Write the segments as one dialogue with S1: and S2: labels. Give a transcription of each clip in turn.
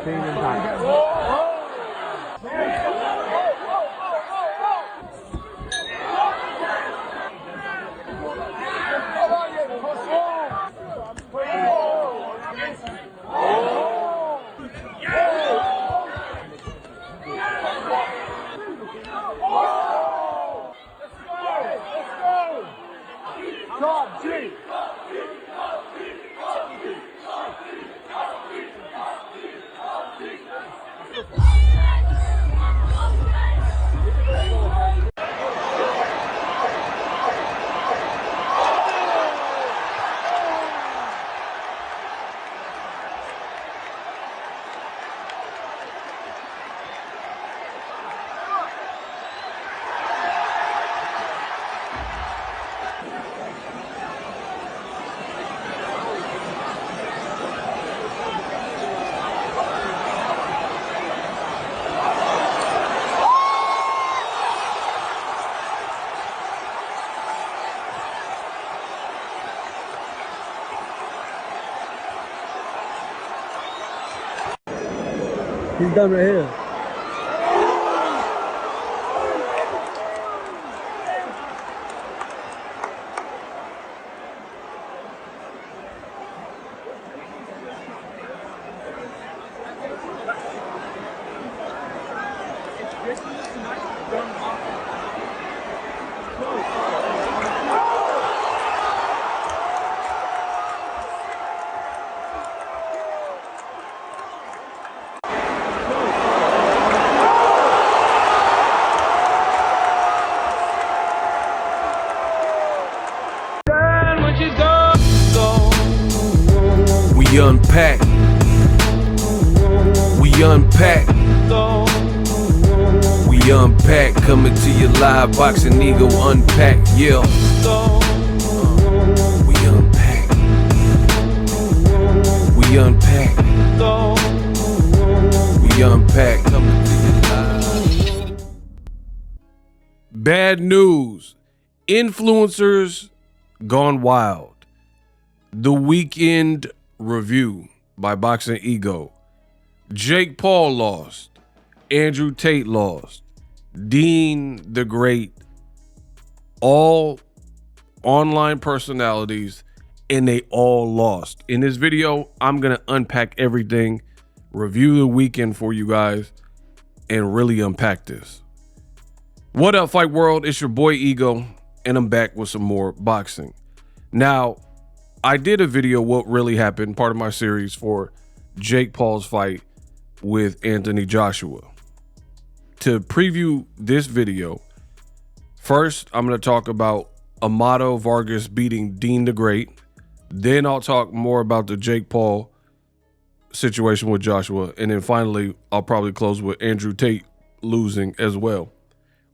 S1: Team Impact. He's done right here.
S2: We unpack. We unpack. We unpack. Coming to you live. Boxingego unpack. Yeah. We unpack. We unpack. We unpack. Coming to you live. Bad news. Influencers gone wild. The Weekend review by Boxingego. Jake Paul lost. Andrew Tate lost. Dean the Great. All online personalities, and they all lost. In this video, I'm going to unpack everything, review the weekend for you guys, and really unpack this. What up, Fight World? It's your boy Ego, and I'm back with some more boxing. Now, I did a video, what really happened, part of my series for Jake Paul's fight with Anthony Joshua. To preview this video, first, I'm going to talk about Amado Vargas beating Dean the Great. Then I'll talk more about the Jake Paul situation with Joshua. And then finally, I'll probably close with Andrew Tate losing as well.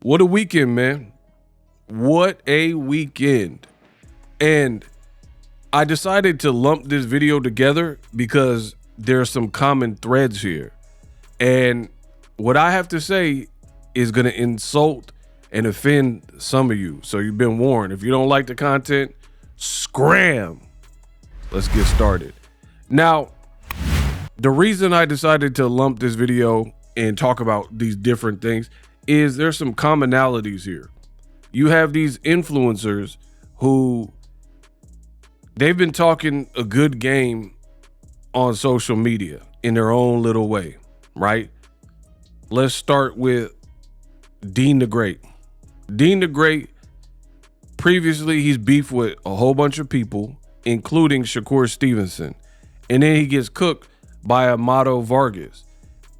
S2: What a weekend, man. What a weekend. And I decided to lump this video together because there's some common threads here. And what I have to say is going to insult and offend some of you. So you've been warned. If you don't like the content, scram. Let's get started. Now, the reason I decided to lump this video and talk about these different things is there's some commonalities here. You have these influencers who they've been talking a good game on social media in their own little way, right? Let's start with Dean the Great. Dean the Great, previously he's beefed with a whole bunch of people, including Shakur Stevenson. And then he gets cooked by Amado Vargas.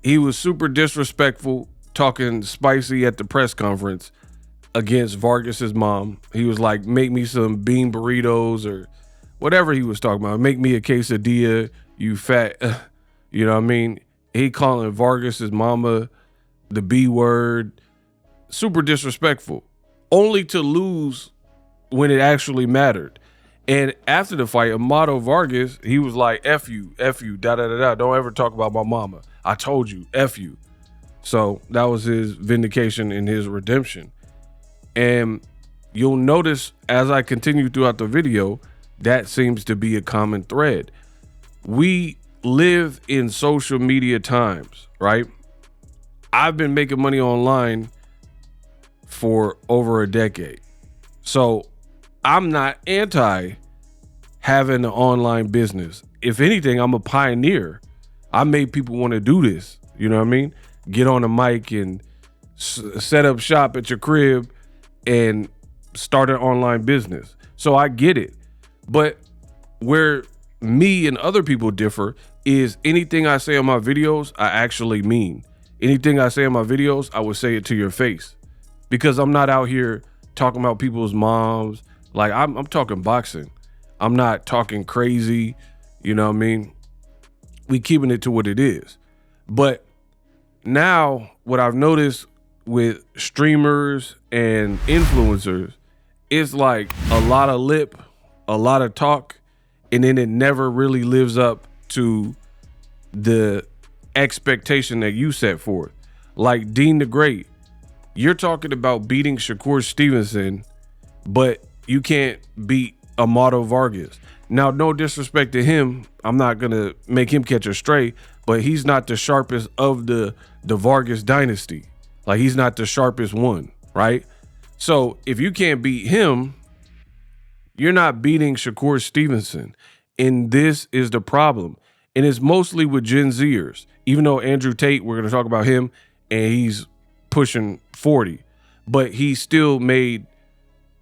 S2: He was super disrespectful, talking spicy at the press conference against Vargas's mom. He was like, make me some bean burritos or whatever he was talking about. Make me a quesadilla, you fat, you know what I mean? He calling Vargas's mama the B word, super disrespectful, only to lose when it actually mattered. And after the fight, Amado Vargas, he was like, F you, da da da da. Don't ever talk about my mama. I told you, F you. So that was his vindication and his redemption. And you'll notice as I continue throughout the video, that seems to be a common thread. We live in social media times, right? I've been making money online for over a decade. So I'm not anti having an online business. If anything, I'm a pioneer. I made people want to do this. You know what I mean? Get on a mic and set up shop at your crib and start an online business. So I get it. But where me and other people differ is anything I say on my videos, I actually mean. Anything I say in my videos, I would say it to your face, because I'm not out here talking about people's moms. Like I'm talking boxing. I'm not talking crazy. You know what I mean? We keeping it to what it is. But now what I've noticed with streamers and influencers, it's like a lot of lip, a lot of talk, and then it never really lives up to the expectation that you set forth. Like Dean the Great, you're talking about beating Shakur Stevenson, but you can't beat Amado Vargas. Now, no disrespect to him, I'm not gonna make him catch a stray, but he's not the sharpest of the Vargas dynasty. Like, he's not the sharpest one, right? So if you can't beat him, you're not beating Shakur Stevenson. And this is the problem. And it's mostly with Gen Zers. Even though Andrew Tate, we're going to talk about him, and he's pushing 40. But he still made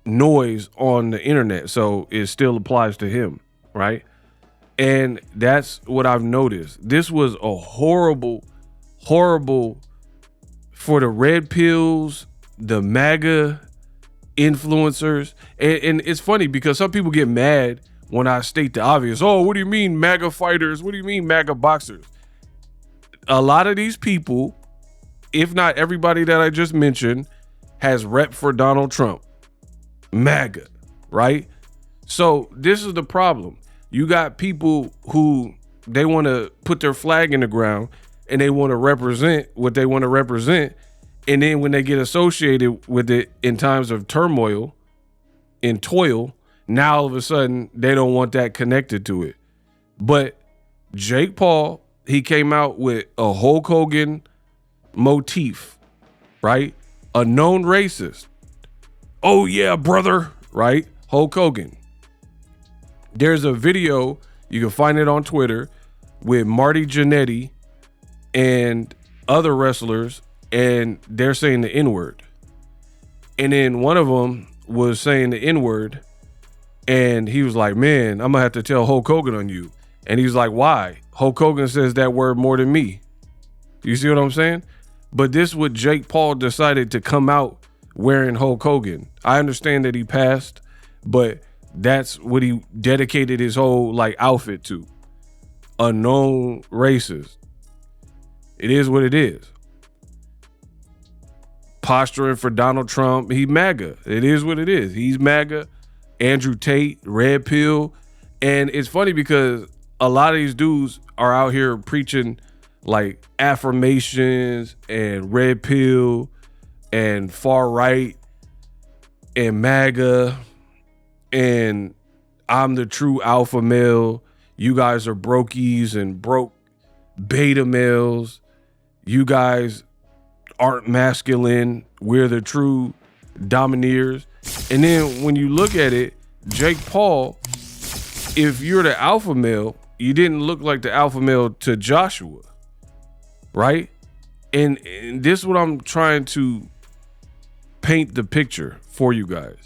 S2: noise on the internet, so it still applies to him, right? And that's what I've noticed. This was a horrible for the red pills, the MAGA influencers. And it's funny because some people get mad when I state the obvious. Oh, what do you mean MAGA fighters? What do you mean MAGA boxers? A lot of these people, if not everybody that I just mentioned, has rep for Donald Trump. MAGA, right? So this is the problem. You got people who they want to put their flag in the ground and they want to represent what they want to represent. And then when they get associated with it in times of turmoil and toil, now all of a sudden they don't want that connected to it. But Jake Paul, he came out with a Hulk Hogan motif, right? A known racist. Oh yeah, brother, right? Hulk Hogan. There's a video, you can find it on Twitter, with Marty Jannetty and other wrestlers, and they're saying the N-word. And then one of them was saying the N-word, and he was like, man, I'm gonna have to tell Hulk Hogan on you. And he's like, why? Hulk Hogan says that word more than me. You see what I'm saying? But this is what Jake Paul decided to come out wearing Hulk Hogan. I understand that he passed, but that's what he dedicated his whole like outfit to. A known racist. It is what it is. Posturing for Donald Trump. He MAGA. It is what it is. He's MAGA. Andrew Tate, Red Pill. And it's funny because a lot of these dudes are out here preaching like affirmations and Red Pill and far right and MAGA and I'm the true alpha male. You guys are brokies and broke beta males. You guys aren't masculine. We're the true domineers. And then when you look at it, Jake Paul, if you're the alpha male, you didn't look like the alpha male to Joshua, right? And this is what I'm trying to paint the picture for you guys.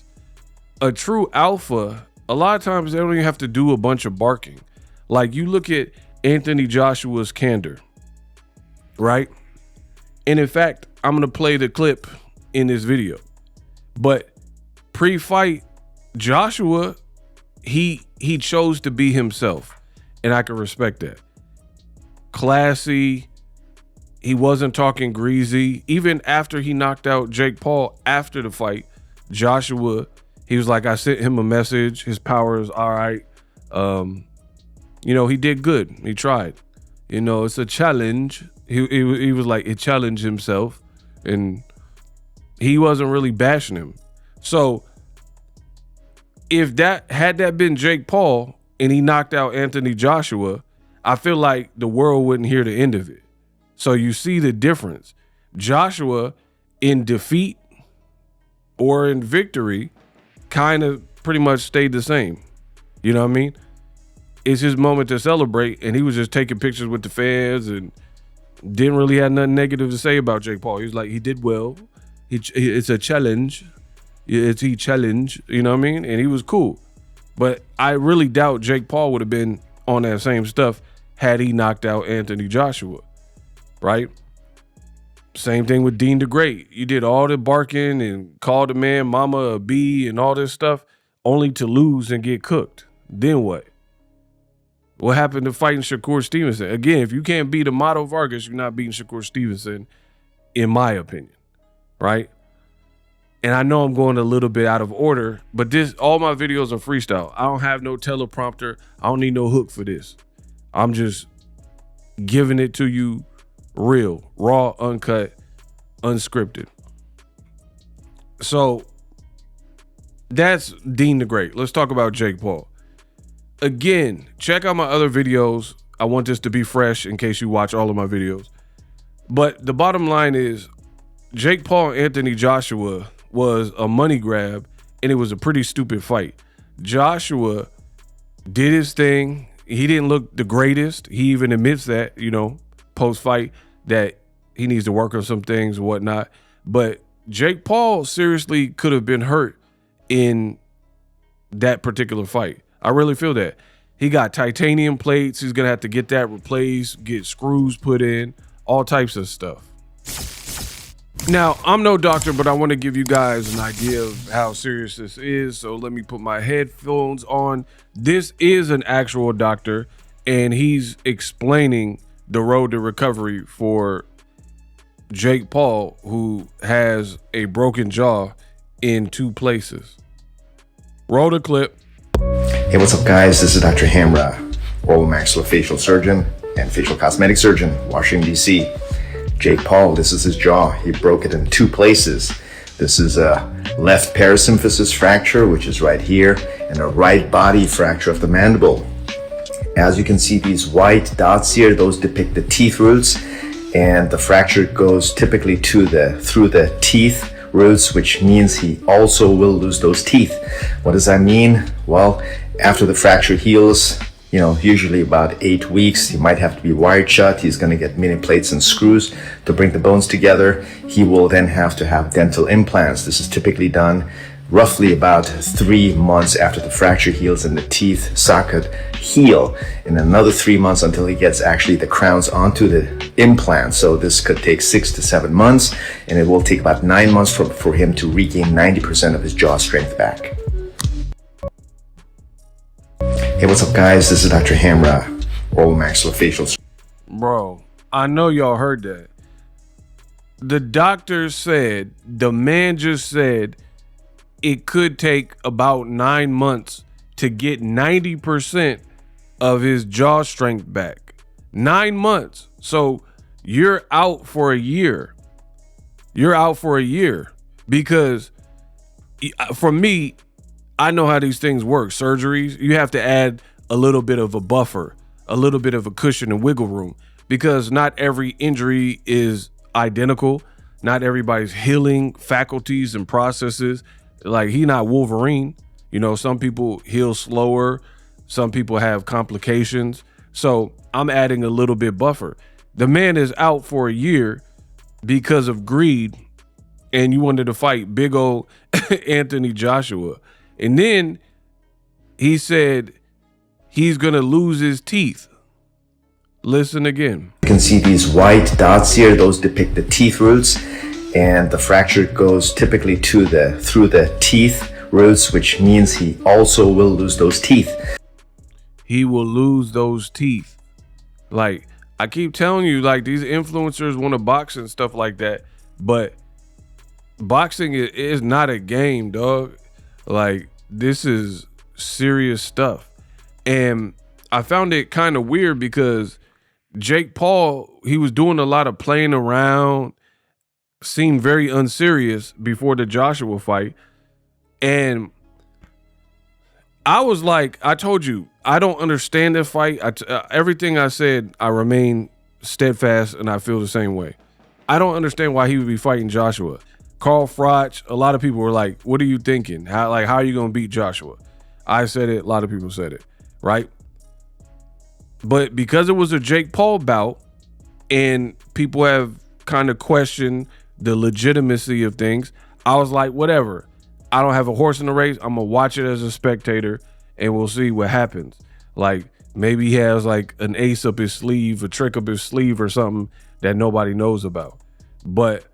S2: A true alpha, a lot of times they don't even have to do a bunch of barking. Like you look at Anthony Joshua's candor, right? And in fact, I'm going to play the clip in this video. But pre-fight, Joshua, he chose to be himself. And I can respect that. Classy. He wasn't talking greasy. Even after he knocked out Jake Paul after the fight, Joshua, he was like, I sent him a message. His power is all right. He did good. He tried. It's a challenge. He was like, it challenged himself. And he wasn't really bashing him. So if had that been Jake Paul and he knocked out Anthony Joshua, I feel like the world wouldn't hear the end of it. So you see the difference. Joshua in defeat or in victory kind of pretty much stayed the same. You know what I mean? It's his moment to celebrate, and he was just taking pictures with the fans and didn't really have nothing negative to say about Jake Paul. He was like, he did well. It's a challenge. He challenged, you know what I mean? And he was cool. But I really doubt Jake Paul would have been on that same stuff had he knocked out Anthony Joshua, right? Same thing with Dean the Great. You did all the barking and called the man mama a bee and all this stuff only to lose and get cooked. Then what? What happened to fighting Shakur Stevenson? Again, if you can't beat Amato Vargas, you're not beating Shakur Stevenson, in my opinion, right? And I know I'm going a little bit out of order, but all my videos are freestyle. I don't have no teleprompter. I don't need no hook for this. I'm just giving it to you real, raw, uncut, unscripted. So that's Dean the Great. Let's talk about Jake Paul. Again, check out my other videos. I want this to be fresh in case you watch all of my videos. But the bottom line is Jake Paul and Anthony Joshua was a money grab, and it was a pretty stupid fight. Joshua did his thing. He didn't look the greatest. He even admits that, post-fight, that he needs to work on some things and whatnot. But Jake Paul seriously could have been hurt in that particular fight. I really feel that. He got titanium plates. He's going to have to get that replaced, get screws put in, all types of stuff. Now, I'm no doctor, but I want to give you guys an idea of how serious this is. So let me put my headphones on. This is an actual doctor, and he's explaining the road to recovery for Jake Paul, who has a broken jaw in 2 places. Roll the clip.
S3: Hey, what's up, guys? This is Dr. Hamra, oral maxillofacial surgeon and facial cosmetic surgeon, Washington, D.C. Jake Paul, this is his jaw. He broke it in 2 places. This is a left parasymphysis fracture, which is right here, and a right body fracture of the mandible. As you can see, these white dots here, those depict the teeth roots, and the fracture goes typically through the teeth roots, which means he also will lose those teeth. What does that mean? Well, after the fracture heals, usually about 8 weeks, he might have to be wired shut. He's going to get mini plates and screws to bring the bones together. He will then have to have dental implants. This is typically done roughly about 3 months after the fracture heals and the teeth socket heal, and another 3 months until he gets actually the crowns onto the implant. So this could take 6 to 7 months, and it will take about 9 months for him to regain 90% of his jaw strength back. Hey, what's up, guys? This is Dr. Hamra, oral maxillofacial.
S2: Bro, I know y'all heard that. The doctor said, the man just said, it could take about 9 months to get 90% of his jaw strength back. 9 months. So you're out for a year. You're out for a year because for me, I know how these things work. Surgeries, you have to add a little bit of a buffer, a little bit of a cushion and wiggle room, because not every injury is identical. Not everybody's healing faculties and processes. Like, he not Wolverine. Some people heal slower. Some people have complications. So I'm adding a little bit buffer. The man is out for a year because of greed, and you wanted to fight big old Anthony Joshua. And then he said he's going to lose his teeth. Listen again.
S3: You can see these white dots here. Those depict the teeth roots, and the fracture goes typically through the teeth roots, which means he also will lose those teeth.
S2: He will lose those teeth. Like, I keep telling you, like, these influencers want to box and stuff like that, but boxing is not a game, dog. Like, this is serious stuff. And I found it kind of weird because Jake Paul, he was doing a lot of playing around, seemed very unserious before the Joshua fight. And I was like, I told you, I don't understand that fight. Everything I said, I remain steadfast, and I feel the same way. I don't understand why he would be fighting Joshua. Carl Froch, a lot of people were like, what are you thinking? How are you going to beat Joshua? I said it. A lot of people said it, right? But because it was a Jake Paul bout, and people have kind of questioned the legitimacy of things, I was like, whatever. I don't have a horse in the race. I'm going to watch it as a spectator, and we'll see what happens. Like, maybe he has like an ace up his sleeve, a trick up his sleeve or something that nobody knows about. But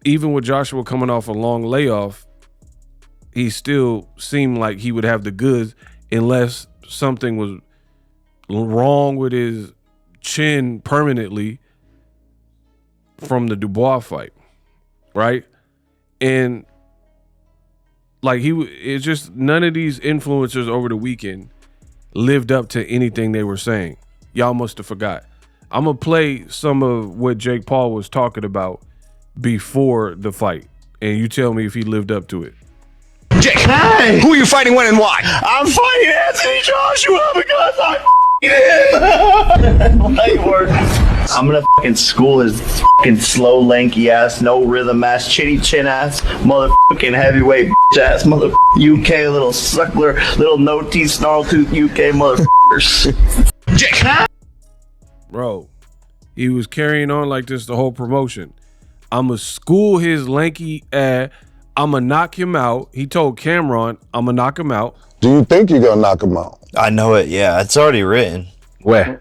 S2: even with Joshua coming off a long layoff, he still seemed like he would have the goods unless something was wrong with his chin permanently from the Dubois fight, right? And like it's just none of these influencers over the weekend lived up to anything they were saying. Y'all must have forgot. I'm gonna play some of what Jake Paul was talking about before the fight, and you tell me if he lived up to it.
S4: Jake, hey. Who are you fighting, when, and why? I'm fighting Anthony Joshua because I him. Light work. I'm gonna fucking school his fucking slow, lanky ass, no rhythm ass, chitty chin ass, motherfucking heavyweight bitch ass, motherfucking UK little suckler, little no teeth, snarl tooth UK motherfuckers. Jake.
S2: Bro, he was carrying on like this the whole promotion. I'ma school his lanky ass. I'ma knock him out. He told Cameron, I'ma knock him out.
S5: Do you think you're gonna knock him out?
S6: I know it, yeah. It's already written.
S7: Where?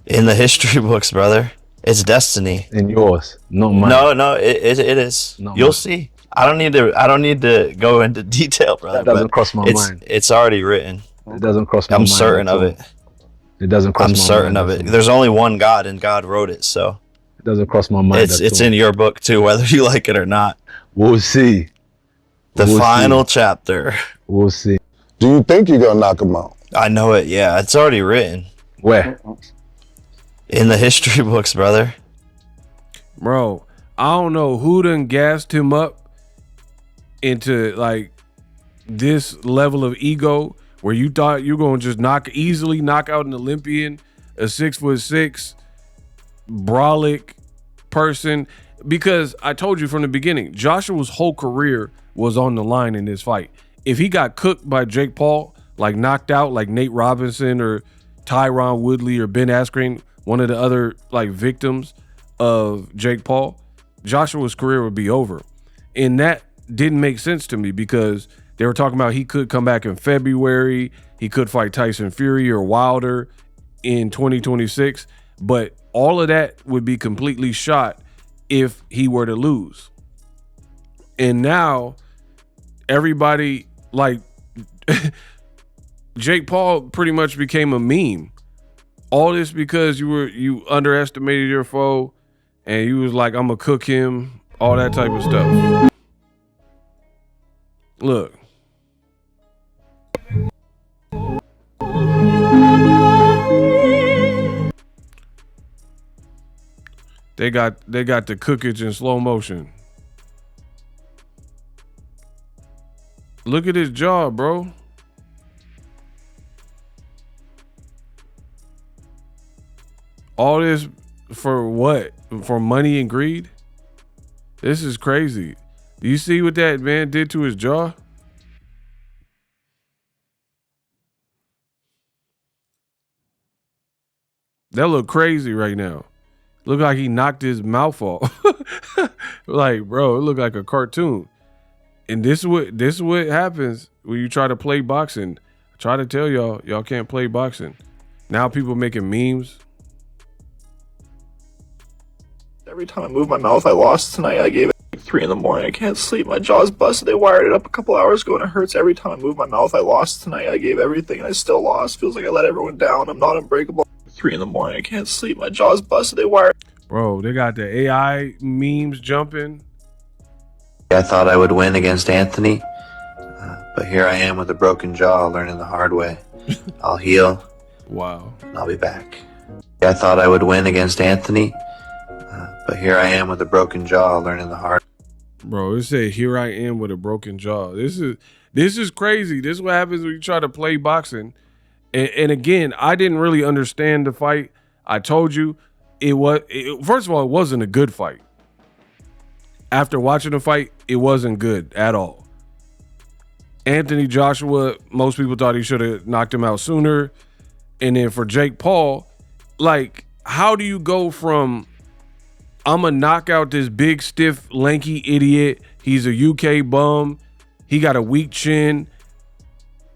S6: In the history books, brother. It's destiny.
S7: In yours, not mine.
S6: No, it is.
S7: Not
S6: You'll
S7: mine.
S6: see. I don't need to go into detail, brother.
S7: That doesn't
S6: but
S7: cross my mind.
S6: It's already written.
S7: It doesn't cross my
S6: I'm
S7: mind.
S6: certain
S7: at
S6: of
S7: all.
S6: it.
S7: It doesn't cross my
S6: I'm
S7: mind.
S6: certain of
S7: at
S6: it.
S7: all.
S6: There's only one God, and God wrote it, so
S7: It doesn't cross my mind.
S6: it's in your book too, whether you like it or not.
S7: We'll see.
S6: The
S7: We'll
S6: final
S7: see.
S6: chapter.
S7: We'll see.
S5: Do you think you're gonna knock him out?
S6: I know it, yeah. It's already written.
S7: Where?
S6: In the history books, brother.
S2: Bro, I don't know who done gassed him up into like this level of ego where you thought you were going to just easily knock out an Olympian, a 6'6" brolic person. Because I told you from the beginning, Joshua's whole career was on the line in this fight. If he got cooked by Jake Paul, like knocked out like Nate Robinson or Tyron Woodley or Ben Askren, one of the other like victims of Jake Paul, Joshua's career would be over. And that didn't make sense to me because they were talking about he could come back in February. He could fight Tyson Fury or Wilder in 2026. But all of that would be completely shot if he were to lose. And now everybody like Jake Paul pretty much became a meme. All this because you underestimated your foe and you was like, I'm gonna cook him, all that type of stuff. Look. They got the cookage in slow motion. Look at his jaw, bro. All this for what? For money and greed? This is crazy. Do you see what that man did to his jaw? That look crazy right now. Look like he knocked his mouth off. Like, bro, it looked like a cartoon. And this is what happens when you try to play boxing. I try to tell y'all can't play boxing. Now people making memes.
S8: Every time I move my mouth, I lost tonight. I gave it like 3 in the morning. I can't sleep. My jaw's busted. They wired it up a couple hours ago and it hurts every time I move my mouth. I lost tonight. I gave everything and I still lost. Feels like I let everyone down. I'm not unbreakable. 3 in the morning. I can't sleep. My jaw's busted. They wired.
S2: Bro, they got the AI memes jumping.
S9: I thought I would win against Anthony, but here I am with a broken jaw, learning the hard way. I'll heal,
S2: Wow.
S9: and I'll be back. I thought I would win against Anthony, but here I am with a broken jaw, learning the hard.
S2: Bro, it said, here I am with a broken jaw. This is crazy. This is what happens when you try to play boxing. And again, I didn't really understand the fight. I told you first of all, it wasn't a good fight. After watching the fight, it wasn't good at all. Anthony Joshua, most people thought he should have knocked him out sooner. And then for Jake Paul, like, how do you go from I'm going to knock out this big, stiff, lanky idiot. He's a UK bum. He got a weak chin.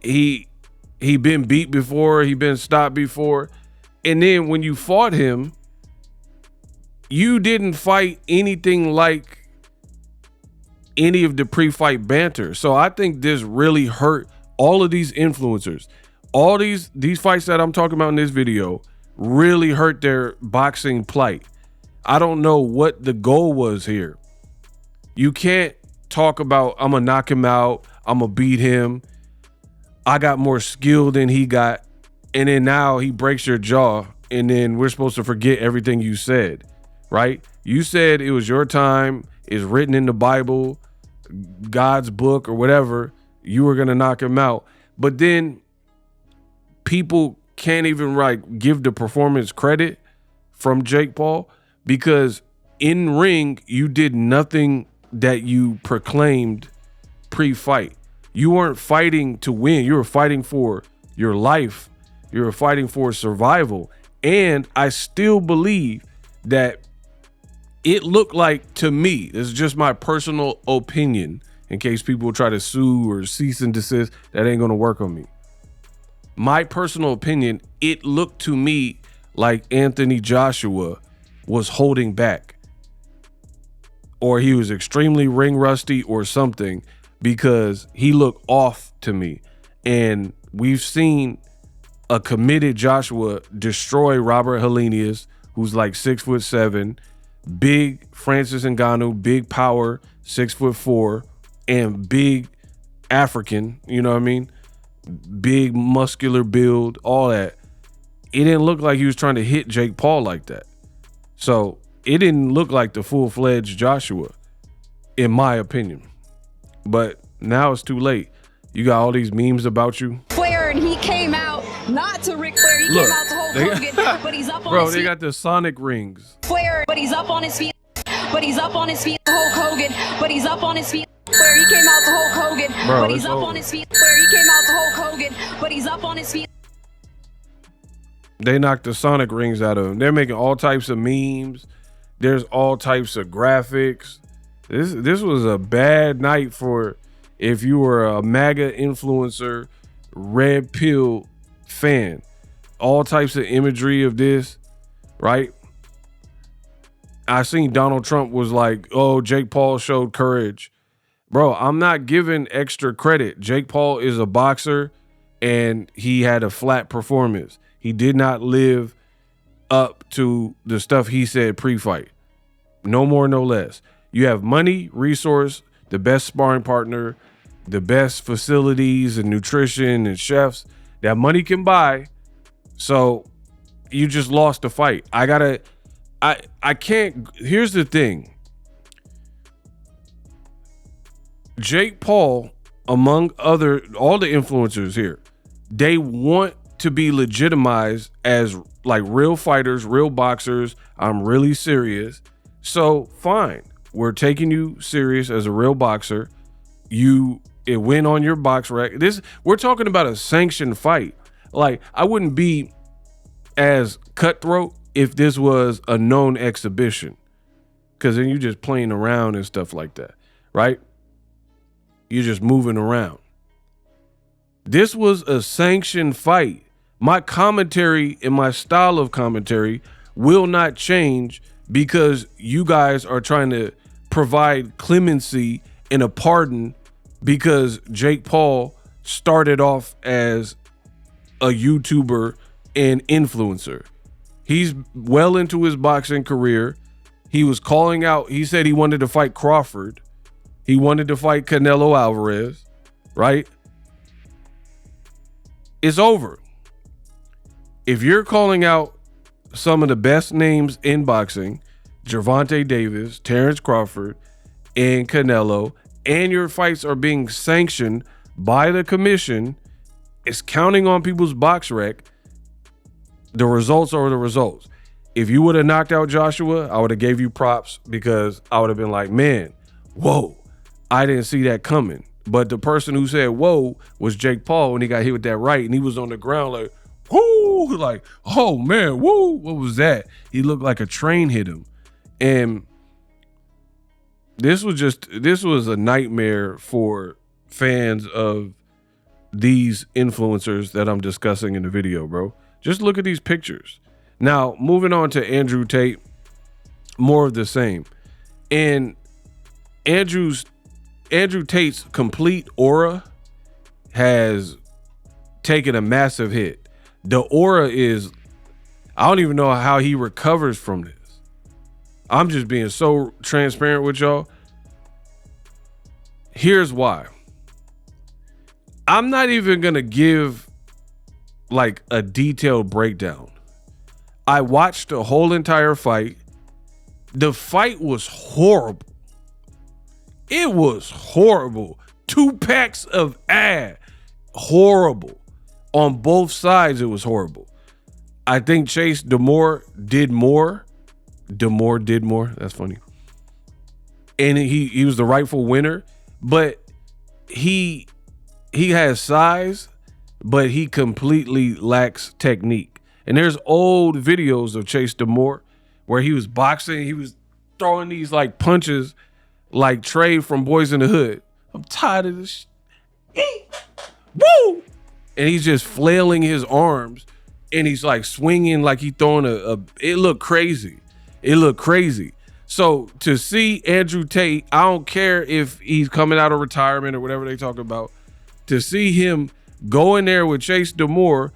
S2: He been beat before. He been stopped before. And then when you fought him, you didn't fight anything like any of the pre-fight banter. So I think this really hurt all of these influencers. All these fights that I'm talking about in this video really hurt their boxing plight. I don't know what the goal was here. You can't talk about, I'm gonna knock him out, I'm gonna beat him, I got more skill than he got, and then now he breaks your jaw, and then we're supposed to forget everything you said, right? You said it was your time, it's written in the Bible, God's book or whatever, you were gonna knock him out. But then people can't even give the performance credit from Jake Paul, because in ring you did nothing that you proclaimed pre-fight. You weren't fighting to win. You were fighting for your life. You were fighting for survival. And I still believe that it looked like, to me, this is just my personal opinion, in case people try to sue or cease and desist, that ain't gonna work on me. My personal opinion, it looked to me like Anthony Joshua was holding back, or he was extremely ring rusty or something, because he looked off to me. And we've seen a committed Joshua destroy Robert Helenius, who's like 6'7", big Francis Ngannou, big power, 6'4", and big African, you know what I mean? Big muscular build, all that. It didn't look like he was trying to hit Jake Paul like that. So it didn't look like the full-fledged Joshua, in my opinion. But now it's too late. You got all these memes about you.
S10: Flair, and he came out not to Ric Flair. He came out to Hulk Hogan, but he's up on his feet.
S2: Bro, they got the Sonic rings.
S10: Flair, but he's up on his feet. But he's up on his feet. Hulk Hogan, but he's up on his feet. Flair, he came out to Hulk Hogan,
S2: bro,
S10: but he's up on his feet. Flair, he came out to Hulk Hogan, but he's up on his feet.
S2: They knocked the Sonic rings out of him. They're making all types of memes. There's all types of graphics. This was a bad night for, if you were a MAGA influencer, red pill fan. All types of imagery of this, right? I seen Donald Trump was like, oh, Jake Paul showed courage. Bro, I'm not giving extra credit. Jake Paul is a boxer, and he had a flat performance. He did not live up to the stuff he said pre-fight. No more, no less. You have money, resource, the best sparring partner, the best facilities and nutrition and chefs that money can buy. So you just lost the fight. I can't. Here's the thing. Jake Paul, among all the influencers here, they want to be legitimized as like real fighters, real boxers. I'm really serious. So fine. We're taking you serious as a real boxer. It went on your box rec. We're talking about a sanctioned fight. Like, I wouldn't be as cutthroat if this was a known exhibition, because then you're just playing around and stuff like that, right? You're just moving around. This was a sanctioned fight. My commentary and my style of commentary will not change because you guys are trying to provide clemency and a pardon because Jake Paul started off as a YouTuber and influencer. He's well into his boxing career. He was calling out. He said he wanted to fight Crawford. He wanted to fight Canelo Alvarez, right? It's over. If you're calling out some of the best names in boxing, Gervonta Davis, Terrence Crawford, and Canelo, and your fights are being sanctioned by the commission, is counting on people's box rec. The results are the results. If you would have knocked out Joshua, I would have gave you props because I would have been like, man, whoa, I didn't see that coming. But the person who said whoa was Jake Paul when he got hit with that right, and he was on the ground like, whoo, like, oh man, whoo, what was that? He looked like a train hit him. And this was a nightmare for fans of these influencers that I'm discussing in the video, bro. Just look at these pictures. Now, moving on to Andrew Tate, more of the same. And Andrew Tate's complete aura has taken a massive hit. The aura is, I don't even know how he recovers from this. I'm just being so transparent with y'all. Here's why. I'm not even going to give like a detailed breakdown. I watched the whole entire fight. The fight was horrible. It was horrible. 2 packs of ass. Horrible. On both sides, it was horrible. I think Chase Demore did more. That's funny. And he was the rightful winner. But he has size, but he completely lacks technique. And there's old videos of Chase Demore where he was boxing. He was throwing these like punches like Trey from Boys in the Hood. I'm tired of this Woo! And he's just flailing his arms and he's like swinging like he throwing it looked crazy. It looked crazy. So to see Andrew Tate, I don't care if he's coming out of retirement or whatever they talk about, to see him go in there with Chase Demore,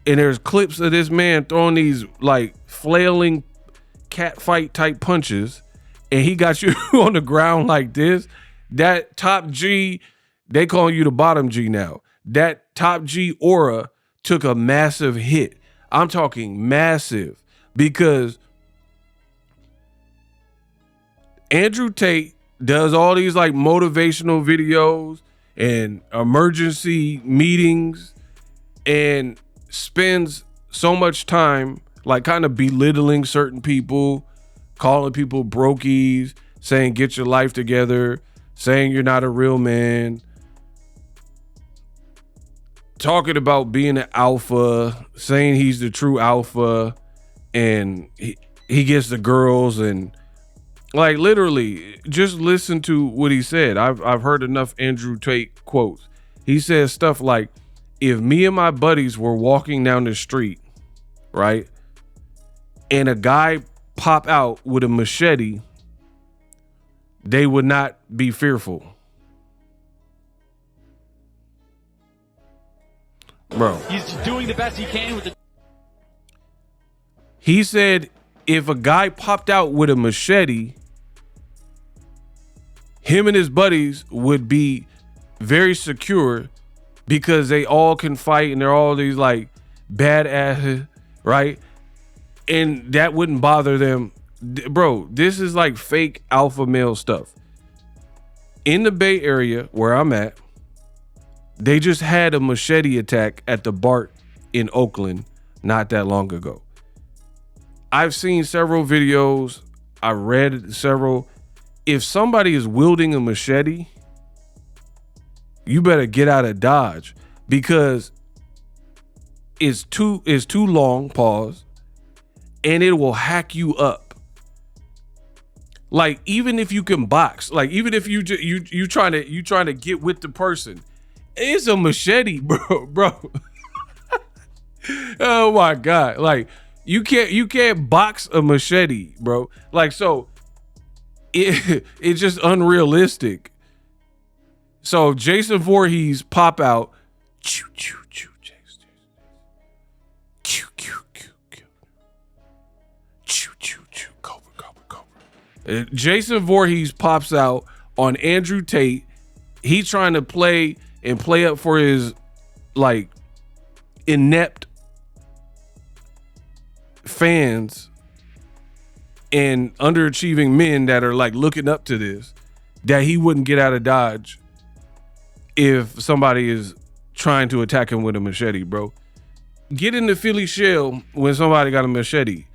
S2: and there's clips of this man throwing these like flailing cat fight type punches, and he got you on the ground like this. That top G, they calling you the bottom G now. That top G aura took a massive hit. I'm talking massive, because Andrew Tate does all these like motivational videos and emergency meetings and spends so much time like kind of belittling certain people, calling people brokies, saying get your life together, saying you're not a real man, talking about being an alpha, saying he's the true alpha, and he gets the girls. And like literally just listen to what he said. I've heard enough Andrew Tate quotes. He says stuff like, if me and my buddies were walking down the street, right, and a guy pop out with a machete, they would not be fearful. Bro.
S11: He's doing the best he can with the.
S2: He said if a guy popped out with a machete, him and his buddies would be very secure because they all can fight and they're all these like badasses, right? And that wouldn't bother them. Bro, this is like fake alpha male stuff. In the Bay Area where I'm at, they just had a machete attack at the BART in Oakland not that long ago. I've seen several videos. I read several. If somebody is wielding a machete, you better get out of Dodge, because it's too long, pause, and it will hack you up. Like, even if you can box, like even if you trying to get with the person, it's a machete, bro. Oh my God. Like you can't box a machete, bro. Like, so it's just unrealistic. So Jason Voorhees pop out, choo choo choo, Jason, choo choo choo, choo choo choo, Cobra. Jason Voorhees pops out on Andrew Tate. He's trying to play up for his like inept fans and underachieving men that are like looking up to this, that he wouldn't get out of Dodge. if somebody is trying to attack him with a machete, bro. Get in the Philly shell when somebody got a machete.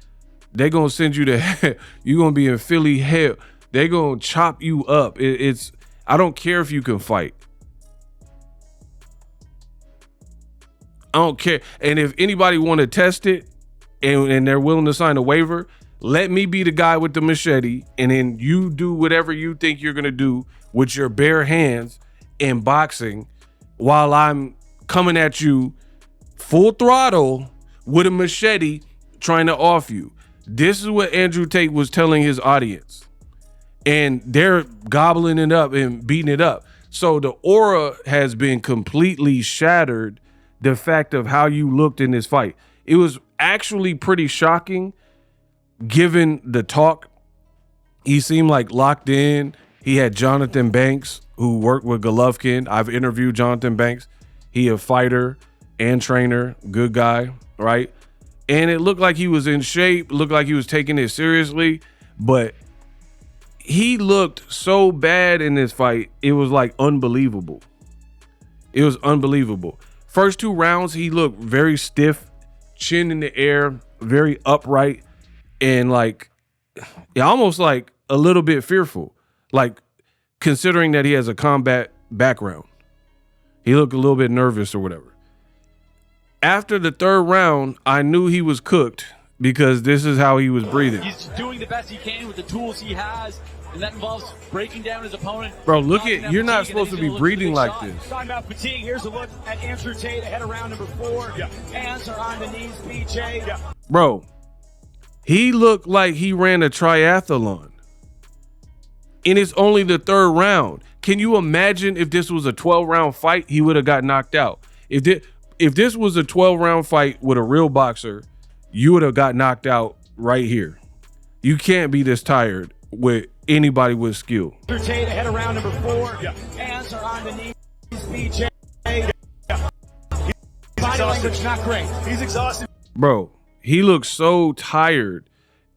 S2: They gonna send you to you gonna be in Philly hell. They gonna chop you up. It's I don't care if you can fight. I don't care. And if anybody want to test it and they're willing to sign a waiver, let me be the guy with the machete, and then you do whatever you think you're gonna do with your bare hands in boxing while I'm coming at you full throttle with a machete trying to off you. This is what Andrew Tate was telling his audience, and they're gobbling it up and beating it up. So the aura has been completely shattered. The fact of how you looked in this fight, it was actually pretty shocking given the talk. He seemed like locked in. He had Jonathan Banks, who worked with Golovkin. I've interviewed Jonathan Banks. He a fighter and trainer, good guy, right? And it looked like he was in shape, looked like he was taking it seriously, but he looked so bad in this fight. It was like unbelievable. It was unbelievable. First 2 rounds, he looked very stiff, chin in the air, very upright, and like almost like a little bit fearful, like considering that he has a combat background. He looked a little bit nervous or whatever. After the 3rd round, I knew he was cooked because this is how he was breathing.
S11: He's doing the best he can with the tools he has, and that involves breaking down his opponent.
S2: Bro, look at, you're not supposed to be breathing like this.
S11: Talking about fatigue, here's a look at Andrew Tate ahead of round number 4. Yeah. Hands are on the knees, BJ. Yeah.
S2: Bro, he looked like he ran a triathlon. And it's only the 3rd round. Can you imagine if this was a 12-round fight, he would have got knocked out? If this was a 12-round fight with a real boxer, you would have got knocked out right here. You can't be this tired with anybody with skill.
S11: Andrew Tate ahead of round number 4. Yeah. Hands are on the knees, BJ. Yeah. Body language not great. He's exhausted.
S2: Bro, he looks so tired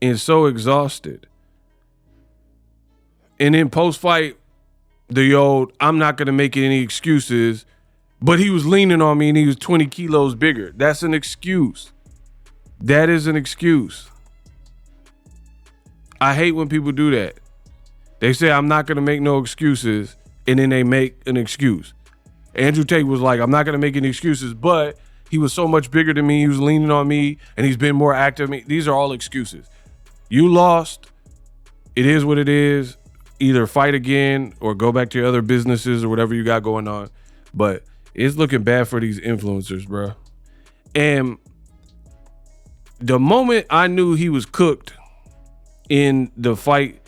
S2: and so exhausted. And then post-fight, the old, I'm not going to make any excuses, but he was leaning on me and he was 20 kilos bigger. That's an excuse. That is an excuse. I hate when people do that. They say, I'm not going to make no excuses, and then they make an excuse. Andrew Tate was like, I'm not going to make any excuses, but he was so much bigger than me. He was leaning on me, and he's been more active than me. These are all excuses. You lost. It is what it is. Either fight again or go back to your other businesses or whatever you got going on. But it's looking bad for these influencers, bro. And the moment I knew he was cooked in the fight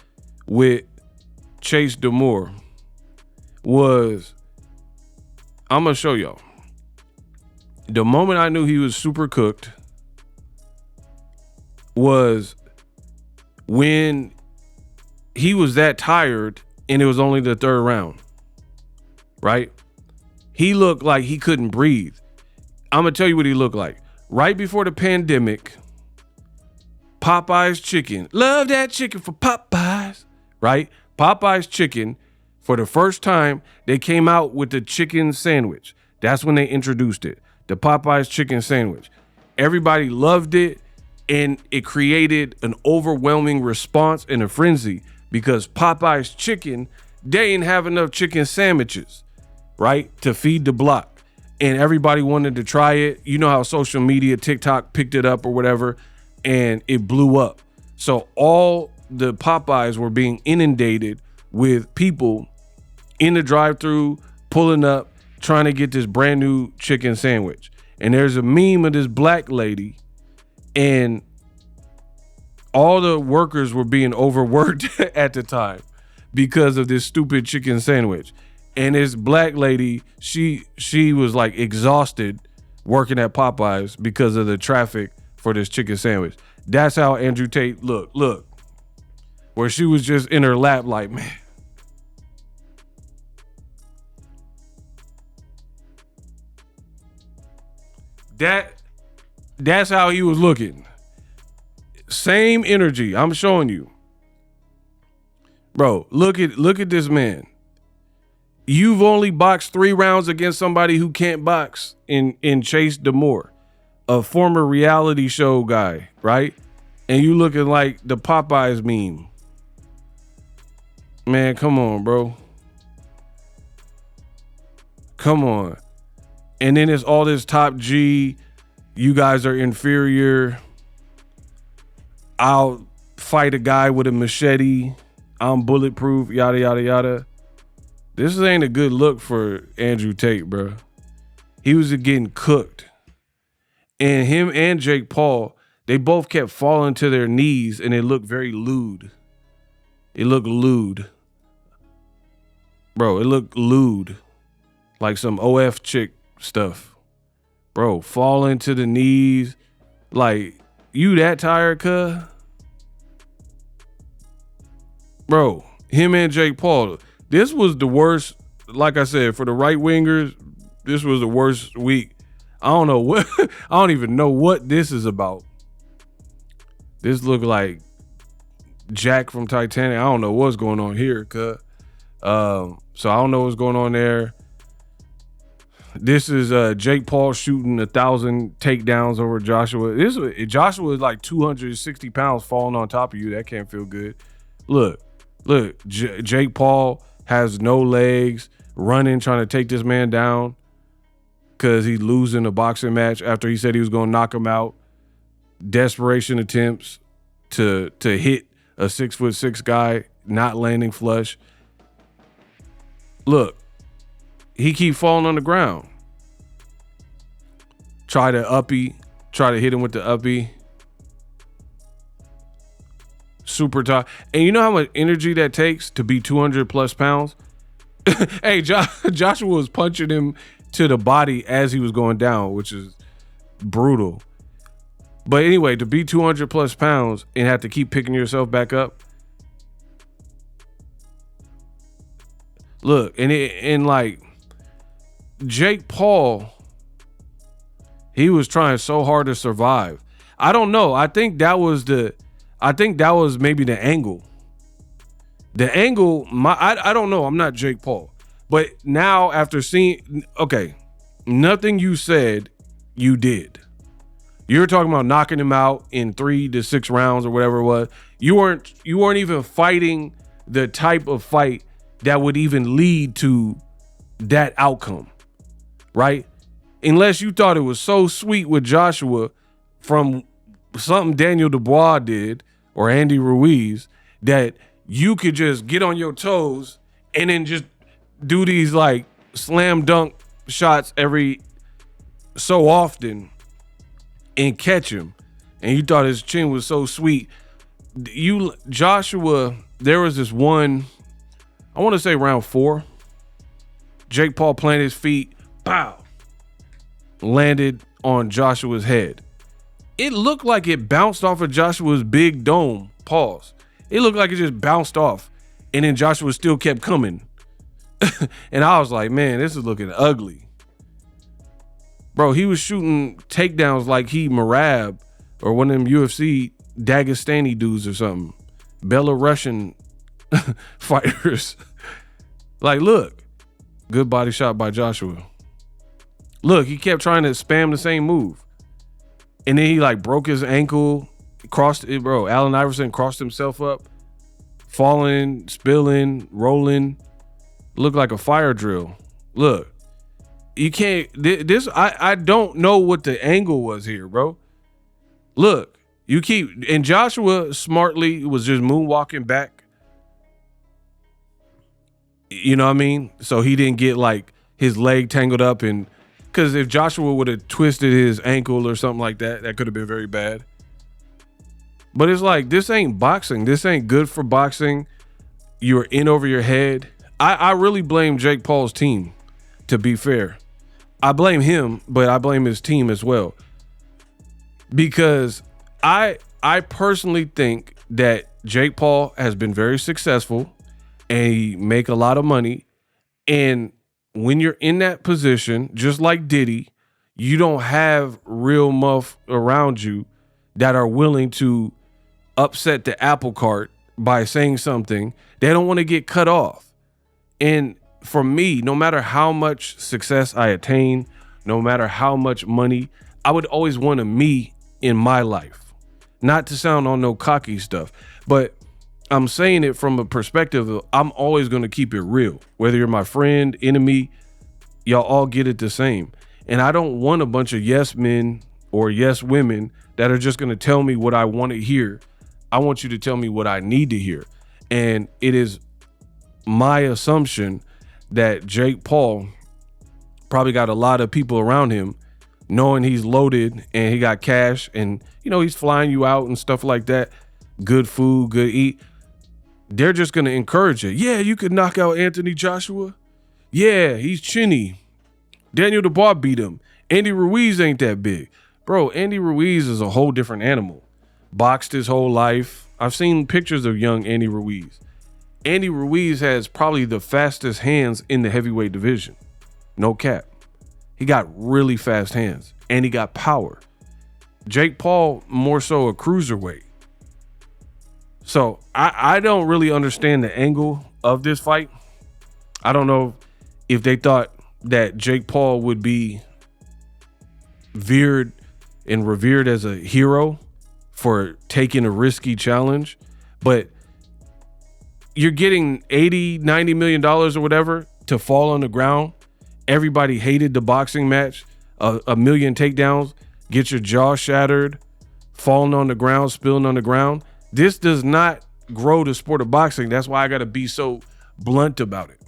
S2: with Chase Demore was, I'm going to show y'all. The moment I knew he was super cooked was when he was that tired and it was only the 3rd round, right? He looked like he couldn't breathe. I'm going to tell you what he looked like. Right before the pandemic, Popeye's chicken. Love that chicken for Popeyes, right? Popeye's chicken, for the first time, they came out with the chicken sandwich. That's when they introduced it, the Popeye's chicken sandwich. Everybody loved it, and it created an overwhelming response and a frenzy because Popeye's chicken, they didn't have enough chicken sandwiches, right, to feed the block. And everybody wanted to try it. You know how social media, TikTok picked it up or whatever, and it blew up. So all the Popeyes were being inundated with people in the drive-thru, pulling up, trying to get this brand new chicken sandwich. And there's a meme of this black lady, and all the workers were being overworked at the time because of this stupid chicken sandwich. And this black lady, she was like exhausted working at Popeyes because of the traffic for this chicken sandwich. That's how Andrew Tate looked. Look, where she was just in her lap like, man. That's how he was looking. Same energy. I'm showing you. Bro, look at this man. You've only boxed 3 rounds against somebody who can't box in Chase Demore, a former reality show guy, right? And you looking like the Popeyes meme. Man, come on, bro. Come on. And then it's all this top G. You guys are inferior. I'll fight a guy with a machete. I'm bulletproof, yada, yada, yada. This ain't a good look for Andrew Tate, bro. He was getting cooked. And him and Jake Paul, they both kept falling to their knees, and it looked very lewd. It looked lewd. Bro, it looked lewd. Like some OF chick stuff. Bro, falling to the knees. Like, you that tired, cuh? Bro, him and Jake Paul, this was the worst. Like I said, for the right wingers, this was the worst week. I don't know what, I don't even know what this is about. This looked like Jack from Titanic. I don't know what's going on here, cuh. So I don't know what's going on there. This is Jake Paul shooting 1,000 takedowns over Joshua. Joshua is like 260 pounds falling on top of you. That can't feel good. Look, Jake Paul has no legs, running, trying to take this man down because he's losing a boxing match after he said he was going to knock him out. Desperation attempts to hit a 6'6" guy, not landing flush. Look, he keep falling on the ground. Try to hit him with the uppy. Super tough. And you know how much energy that takes to be 200 plus pounds? Hey, Joshua was punching him to the body as he was going down, which is brutal. But anyway, to be 200 plus pounds and have to keep picking yourself back up. Look, and like Jake Paul, he was trying so hard to survive. I don't know. I think that was maybe the angle. The angle, I don't know. I'm not Jake Paul. But now after seeing, okay, nothing you said, you did. You were talking about knocking him out in 3 to 6 rounds or whatever it was. You weren't even fighting the type of fight that would even lead to that outcome, right? Unless you thought it was so sweet with Joshua from something Daniel Dubois did or Andy Ruiz that you could just get on your toes and then just do these like slam dunk shots every so often and catch him. And you thought his chin was so sweet. Joshua, there was this one, I want to say round 4. Jake Paul planted his feet, pow, landed on Joshua's head. It looked like it bounced off of Joshua's big dome. Pause. It looked like it just bounced off, and then Joshua still kept coming. And I was like, man, this is looking ugly. Bro, he was shooting takedowns like he Marab or one of them UFC Dagestani dudes or something. Belarusian fighters. Like, look, good body shot by Joshua. Look, he kept trying to spam the same move. And then he like broke his ankle, crossed it, bro. Allen Iverson crossed himself up, falling, spilling, rolling. Looked like a fire drill. Look, you can't, I don't know what the angle was here, bro. Look, and Joshua smartly was just moonwalking back. You know what I mean? So he didn't get like his leg tangled up, and because if Joshua would have twisted his ankle or something like that, that could have been very bad. But it's like, this ain't boxing. This ain't good for boxing. You're in over your head. I really blame Jake Paul's team, to be fair. I blame him, but I blame his team as well. Because I personally think that Jake Paul has been very successful and he make a lot of money. And when you're in that position, just like Diddy, you don't have real muff around you that are willing to upset the apple cart by saying something. They don't want to get cut off. And for me, no matter how much success I attain, no matter how much money, I would always want a me in my life. Not to sound on no cocky stuff, but I'm saying it from a perspective of I'm always going to keep it real. Whether you're my friend, enemy, y'all all get it the same. And I don't want a bunch of yes men or yes women that are just going to tell me what I want to hear. I want you to tell me what I need to hear. And it is my assumption that Jake Paul probably got a lot of people around him knowing he's loaded and he got cash and, he's flying you out and stuff like that. Good food, good eat. They're just going to encourage it. Yeah, you could knock out Anthony Joshua. Yeah, he's chinny. Daniel Dubois beat him. Andy Ruiz ain't that big. Bro, Andy Ruiz is a whole different animal. Boxed his whole life. I've seen pictures of young Andy Ruiz. Andy Ruiz has probably the fastest hands in the heavyweight division. No cap. He got really fast hands and he got power. Jake Paul, more so a cruiserweight. So I don't really understand the angle of this fight. I don't know if they thought that Jake Paul would be veered and revered as a hero for taking a risky challenge, but you're getting $80-90 million or whatever to fall on the ground. Everybody hated the boxing match. A million takedowns, get your jaw shattered, falling on the ground, spilling on the ground. This does not grow the sport of boxing. That's why I got to be so blunt about it.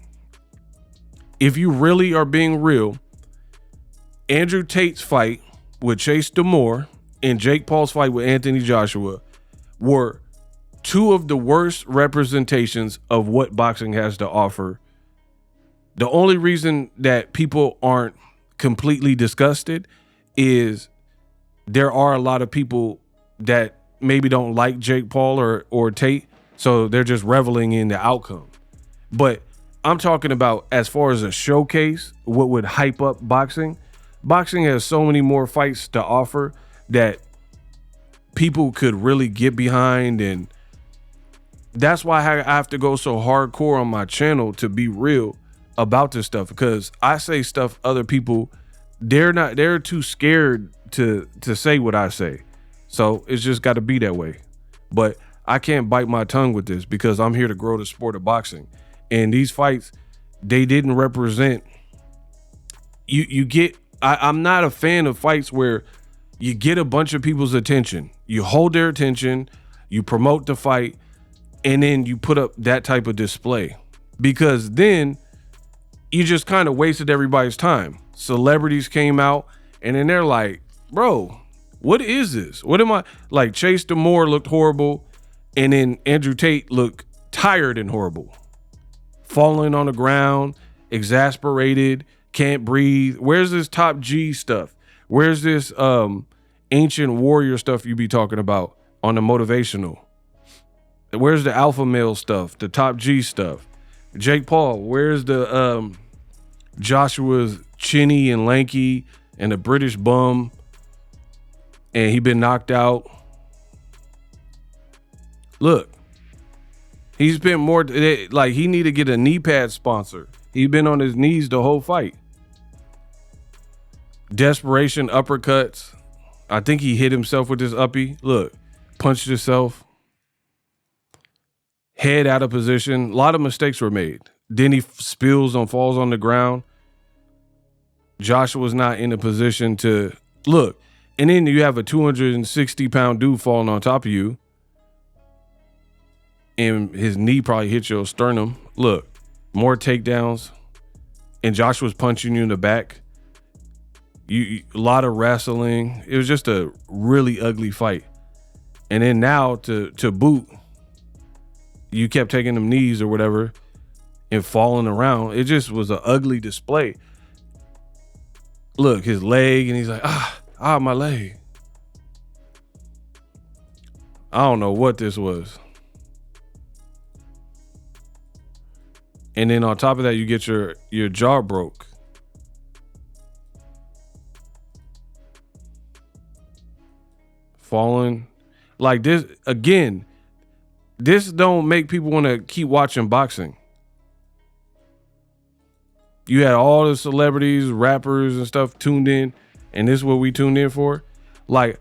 S2: If you really are being real, Andrew Tate's fight with Chase Damore and Jake Paul's fight with Anthony Joshua were two of the worst representations of what boxing has to offer. The only reason that people aren't completely disgusted is there are a lot of people that maybe don't like Jake Paul or Tate, so they're just reveling in the outcome. But I'm talking about as far as a showcase, what would hype up boxing. Boxing has so many more fights to offer that people could really get behind, and that's why I have to go so hardcore on my channel to be real about this stuff, because I say stuff other people, they're too scared to say what I say. So it's just got to be that way. But I can't bite my tongue with this because I'm here to grow the sport of boxing. And these fights, they didn't represent. I'm not a fan of fights where you get a bunch of people's attention, you hold their attention, you promote the fight, and then you put up that type of display. Because then you just kind of wasted everybody's time. Celebrities came out and then they're like, bro, what is this? What am I like? Chase Damore looked horrible, and then Andrew Tate looked tired and horrible, falling on the ground, exasperated, can't breathe. Where's this top G stuff? Where's this ancient warrior stuff you be talking about on the motivational? Where's the alpha male stuff, the top G stuff? Jake Paul, where's the Joshua's chinny and lanky and a British bum, and he been knocked out? Look, he spent more, like he need to get a knee pad sponsor. He been on his knees the whole fight. Desperation uppercuts. I think he hit himself with this uppie. Look, punched himself. Head out of position. A lot of mistakes were made. Then he spills and falls on the ground. Joshua's not in a position to look. And then you have a 260-pound dude falling on top of you, and his knee probably hit your sternum. Look, more takedowns, and Joshua's punching you in the back. A lot of wrestling. It was just a really ugly fight. And then now to boot, you kept taking them knees or whatever and falling around. It just was an ugly display. Look, his leg, and he's like, my leg. I don't know what this was. And then on top of that, you get your jaw broke. Falling. Like this, again, this don't make people want to keep watching boxing. You had all the celebrities, rappers and stuff tuned in, and this is what we tuned in for. Like,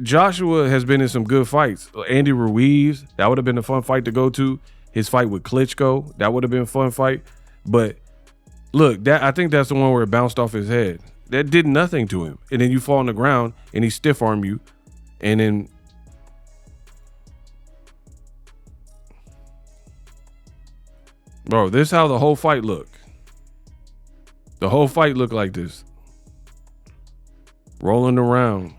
S2: Joshua has been in some good fights. Andy Ruiz, that would have been a fun fight to go to. His fight with Klitschko, that would have been a fun fight. But look, I think that's the one where it bounced off his head. That did nothing to him. And then you fall on the ground and he stiff arm you. And then bro, this is how the whole fight looked. The whole fight looked like this. Rolling around.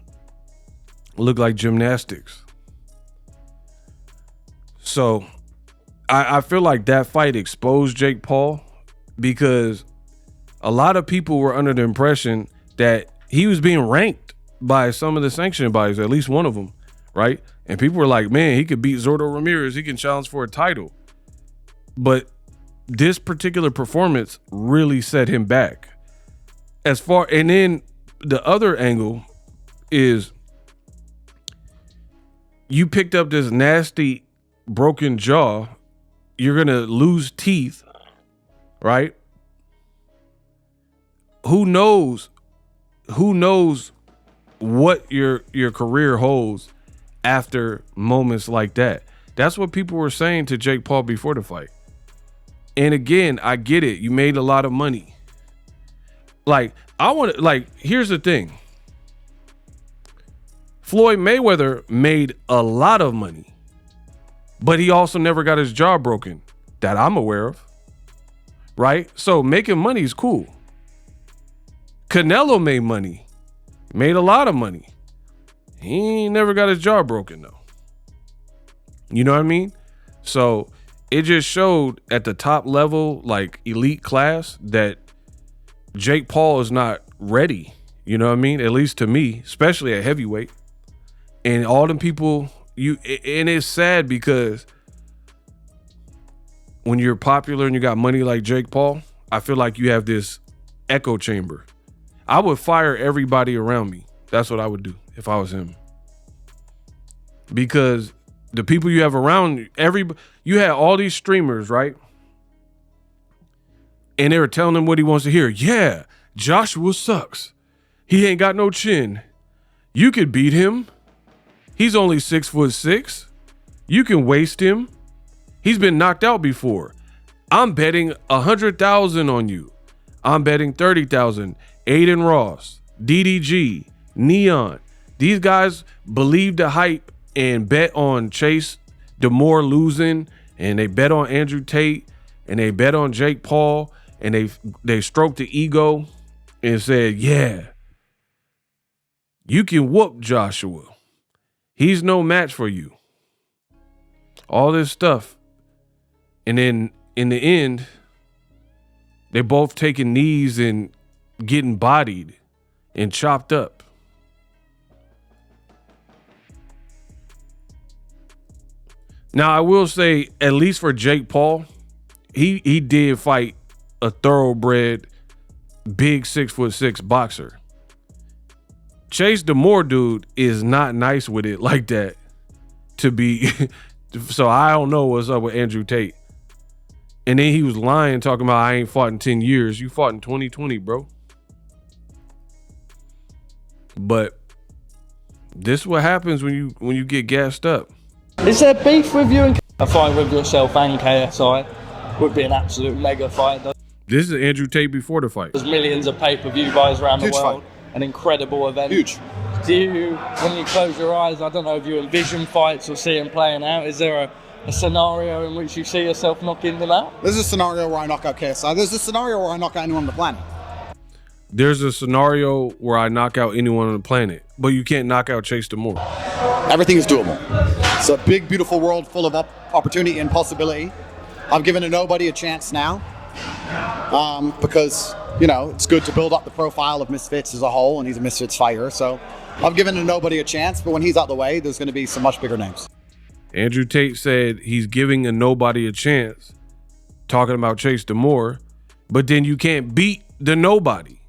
S2: Looked like gymnastics. So I feel like that fight exposed Jake Paul because a lot of people were under the impression that he was being ranked by some of the sanctioning bodies, at least one of them, right? And people were like, man, he could beat Zordo Ramirez. He can challenge for a title. But this particular performance really set him back. And then the other angle is you picked up this nasty broken jaw. You're going to lose teeth, right? Who knows what your career holds after moments like that. That's what people were saying to Jake Paul before the fight. And again, I get it. You made a lot of money. Here's the thing. Floyd Mayweather made a lot of money, but he also never got his jaw broken that I'm aware of, right? So making money is cool. Canelo made a lot of money. He ain't never got his jaw broken though. You know what I mean? So it just showed at the top level, like elite class, that Jake Paul is not ready. You know what I mean? At least to me, especially at heavyweight. And all them people, and it's sad because when you're popular and you got money like Jake Paul, I feel like you have this echo chamber. I would fire everybody around me. That's what I would do if I was him. Because the people you have around you had all these streamers, right? And they were telling him what he wants to hear. Yeah, Joshua sucks. He ain't got no chin. You could beat him. He's only 6'6". You can waste him. He's been knocked out before. I'm betting 100,000 on you. I'm betting 30,000. Aiden Ross, DDG, Neon. These guys believe the hype and bet on Chase DeMore losing, and they bet on Andrew Tate, and they bet on Jake Paul, and they stroked the ego and said, yeah, you can whoop Joshua. He's no match for you. All this stuff. And then in the end, they both taking knees and getting bodied and chopped up. Now, I will say, at least for Jake Paul, he did fight a thoroughbred, big 6'6" boxer. Chase DeMore dude is not nice with it like that to be. So I don't know what's up with Andrew Tate. And then he was lying, talking about I ain't fought in 10 years. You fought in 2020, bro. But this is what happens when you get gassed up.
S1: Is there beef with you? A fight with yourself and KSI would be an absolute mega fight.
S2: This is Andrew Tate before the fight.
S1: There's millions of pay-per-view buys around
S12: Huge
S1: the world.
S12: Fight.
S1: An incredible event.
S12: Huge.
S1: Do you, when you close your eyes, I don't know if you envision fights or see them playing out, is there a scenario in which you see yourself knocking them out?
S12: There's a scenario where I knock out KSI. There's a scenario where I knock out anyone on the planet.
S2: There's a scenario where I knock out anyone on the planet, but you can't knock out Chase DeMore.
S12: Everything is doable. It's a big, beautiful world full of opportunity and possibility. I've given a nobody a chance now because, you know, it's good to build up the profile of Misfits as a whole, and he's a Misfits fighter. So I've given a nobody a chance, but when he's out the way, there's going to be some much bigger names.
S2: Andrew Tate said he's giving a nobody a chance, talking about Chase DeMore, but then you can't beat the nobody.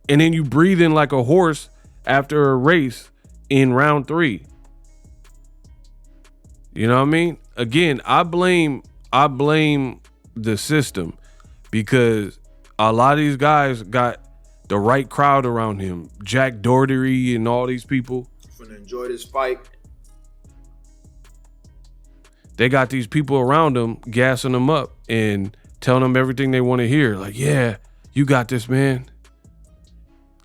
S2: And then you breathe in like a horse after a race in round 3. You know what I mean? Again, I blame the system because A lot of these guys got the right crowd around him. Jack Doherty and all these people.
S13: Finna enjoy this fight.
S2: They got these people around them gassing them up and telling them everything they want to hear. Like, yeah, you got this, man.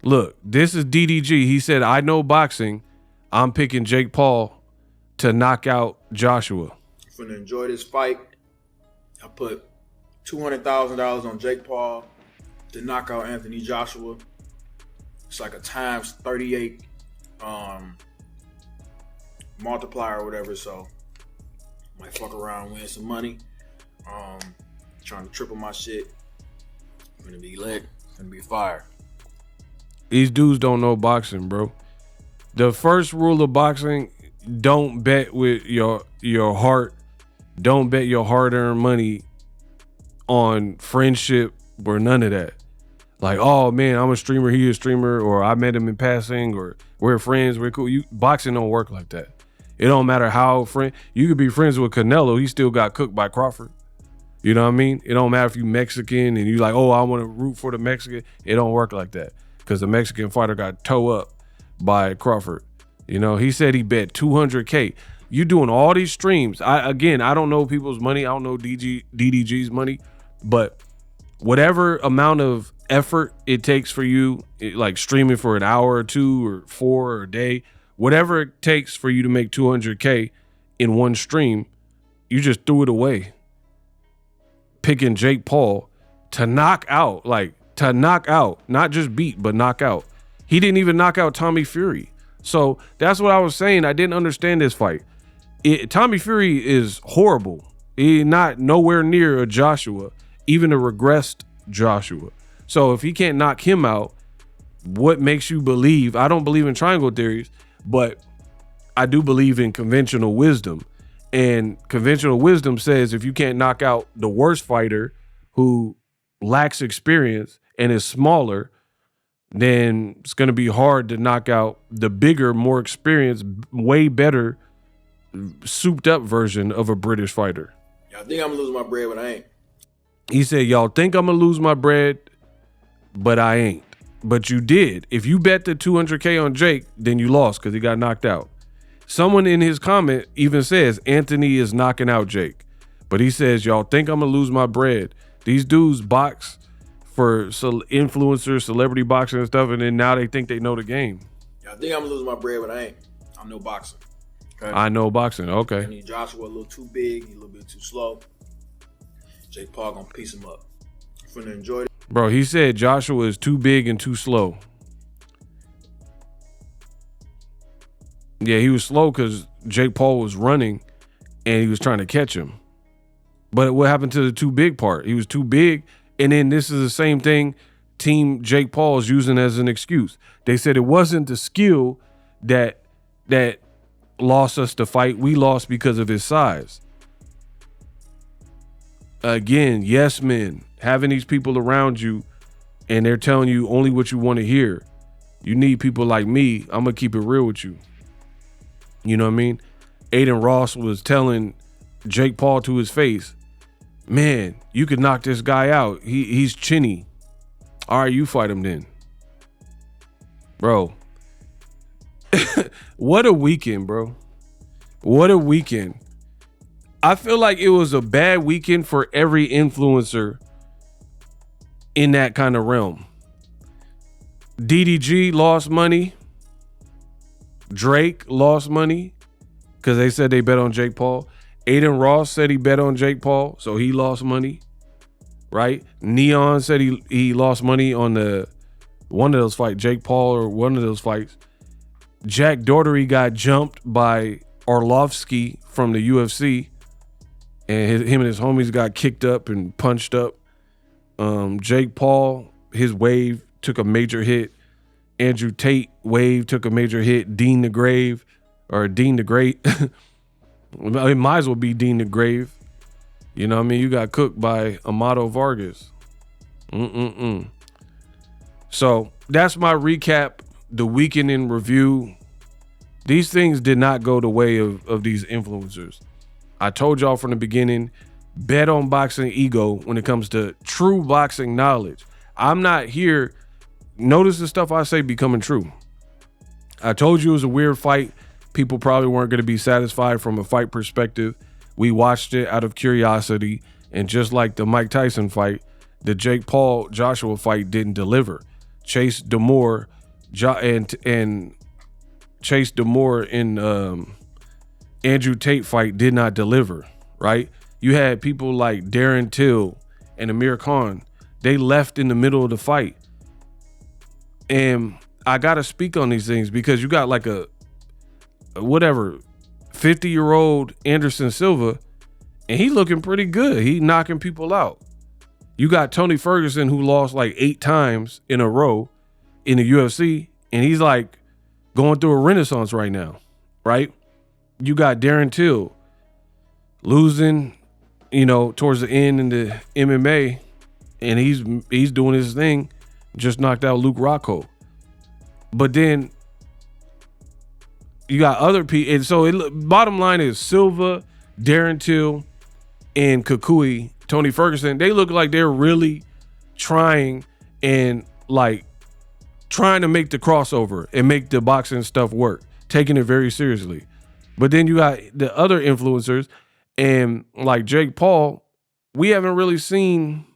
S2: Look, this is DDG. He said, I know boxing. I'm picking Jake Paul to knock out Joshua.
S13: Finna enjoy this fight. I put $200,000 on Jake Paul to knock out Anthony Joshua. It's like a times 38 multiplier or whatever, so might fuck around and win some money. Trying to triple my shit. Gonna be lit. Gonna be fire.
S2: These dudes don't know boxing, bro. The first rule of boxing, don't bet with your heart. Don't bet your hard-earned money on friendship or none of that. Like, oh man, I'm a streamer, he a streamer, or I met him in passing, or we're friends, we're cool. Boxing don't work like that. It don't matter how you could be friends with Canelo, he still got cooked by Crawford. You know what I mean? It don't matter if you Mexican and you like, oh, I want to root for the Mexican. It don't work like that because the Mexican fighter got toe up by Crawford. You know, he said he bet $200K. You doing all these streams. I don't know people's money. I don't know DDG's money, but whatever amount of effort it takes for you, like streaming for an hour or 2 or 4 or a day, whatever it takes for you to make $200K in one stream, you just threw it away. Picking Jake Paul to knock out, not just beat, but knock out. He didn't even knock out Tommy Fury. So that's what I was saying. I didn't understand this fight. Tommy Fury is horrible. He's not nowhere near a Joshua, even a regressed Joshua. So if he can't knock him out, what makes you believe? I don't believe in triangle theories, but I do believe in conventional wisdom. And conventional wisdom says if you can't knock out the worst fighter who lacks experience and is smaller, then it's going to be hard to knock out the bigger, more experienced, way better, souped up version of a British fighter.
S13: Y'all think I'm gonna lose my bread, but I ain't.
S2: He said, y'all think I'm going to lose my bread, but I ain't. But you did. If you bet the $200K on Jake, then you lost because he got knocked out. Someone in his comment even says Anthony is knocking out Jake. But he says, y'all think I'm going to lose my bread. These dudes box for influencers, celebrity boxing and stuff, and then now they think they know the game.
S13: Y'all think I'm going to lose my bread, but I ain't. I know boxing. Okay?
S2: I know boxing. Okay.
S13: I need Joshua a little too big, a little bit too slow. Jake Paul going to piece him up. I'm finna enjoy it.
S2: Bro, he said Joshua is too big and too slow. Yeah, he was slow because Jake Paul was running and he was trying to catch him. But what happened to the too big part? He was too big, and then this is the same thing Team Jake Paul is using as an excuse. They said it wasn't the skill that lost us the fight. We lost because of his size. Again, yes, men, having these people around you and they're telling you only what you want to hear. You need people like me. I'm going to keep it real with you. You know what I mean? Aiden Ross was telling Jake Paul to his face, man, you could knock this guy out. He's chinny. All right, you fight him then. Bro. What a weekend, bro. What a weekend. I feel like it was a bad weekend for every influencer in that kind of realm. DDG lost money. Drake lost money because they said they bet on Jake Paul. Aiden Ross said he bet on Jake Paul, so he lost money, right? Neon said he lost money on one of those fights, Jake Paul or one of those fights. Jack Doherty got jumped by Arlovsky from the UFC, and him and his homies got kicked up and punched up. Jake Paul, his wave took a major hit. Andrew Tate wave took a major hit. Dean the Great. It might as well be Dean the Grave. You know what I mean? You got cooked by Amado Vargas. So that's my recap. The weekend in review. These things did not go the way of these influencers. I told y'all from the beginning, bet on Boxingego when it comes to true boxing knowledge. I'm not here. Notice the stuff I say becoming true. I told you it was a weird fight. People probably weren't going to be satisfied from a fight perspective. We watched it out of curiosity. And just like the Mike Tyson fight, the Jake Paul Joshua fight didn't deliver. Chase Demore and Chase Demore in Andrew Tate fight did not deliver, right? You had people like Darren Till and Amir Khan. They left in the middle of the fight. And I got to speak on these things because you got like a 50-year-old Anderson Silva, and he looking pretty good. He knocking people out. You got Tony Ferguson, who lost like 8 times in a row in the UFC, and he's like going through a renaissance right now, right? You got Darren Till losing, towards the end in the MMA, and he's doing his thing. Just knocked out Luke Rocco. But then you got other people. And so bottom line is Silva, Darren Till, and Kukui, Tony Ferguson, they look like they're really trying to make the crossover and make the boxing stuff work, taking it very seriously. But then you got the other influencers, and like Jake Paul, we haven't really seen